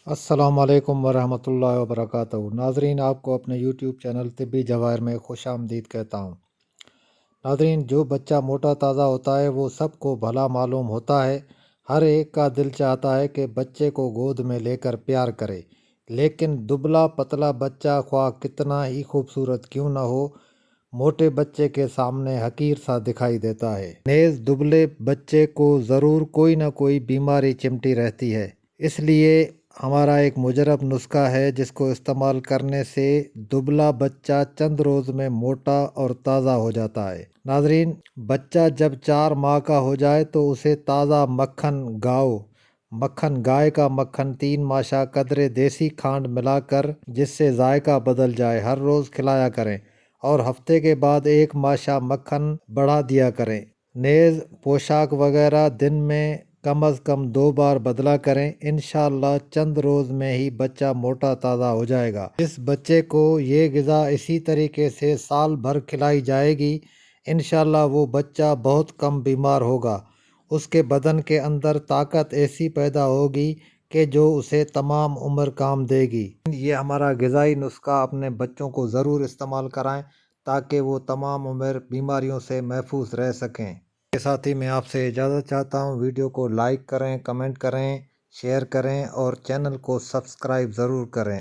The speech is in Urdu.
السلام علیکم ورحمۃ اللہ وبرکاتہ۔ ناظرین، آپ کو اپنے یوٹیوب چینل طبی جواہر میں خوش آمدید کہتا ہوں۔ ناظرین، جو بچہ موٹا تازہ ہوتا ہے وہ سب کو بھلا معلوم ہوتا ہے۔ ہر ایک کا دل چاہتا ہے کہ بچے کو گود میں لے کر پیار کرے، لیکن دبلا پتلا بچہ خواہ کتنا ہی خوبصورت کیوں نہ ہو، موٹے بچے کے سامنے حقیر سا دکھائی دیتا ہے۔ نیز دبلے بچے کو ضرور کوئی نہ کوئی بیماری چمٹی رہتی ہے۔ اس لیے ہمارا ایک مجرب نسخہ ہے جس کو استعمال کرنے سے دبلا بچہ چند روز میں موٹا اور تازہ ہو جاتا ہے۔ ناظرین، بچہ جب 4 ماہ کا ہو جائے تو اسے تازہ مکھن گائے کا مکھن 3 ماشا قدرے دیسی کھانڈ ملا کر جس سے ذائقہ بدل جائے ہر روز کھلایا کریں، اور ہفتے کے بعد 1 ماشا مکھن بڑھا دیا کریں۔ نیز پوشاک وغیرہ دن میں کم از کم 2 بار بدلا کریں۔ انشاءاللہ چند روز میں ہی بچہ موٹا تازہ ہو جائے گا۔ جس بچے کو یہ غذا اسی طریقے سے سال بھر کھلائی جائے گی، انشاءاللہ وہ بچہ بہت کم بیمار ہوگا۔ اس کے بدن کے اندر طاقت ایسی پیدا ہوگی کہ جو اسے تمام عمر کام دے گی۔ یہ ہمارا غذائی نسخہ اپنے بچوں کو ضرور استعمال کرائیں تاکہ وہ تمام عمر بیماریوں سے محفوظ رہ سکیں۔ کے ساتھ ہی میں آپ سے اجازت چاہتا ہوں۔ ویڈیو کو لائک کریں، کمنٹ کریں، شیئر کریں اور چینل کو سبسکرائب ضرور کریں۔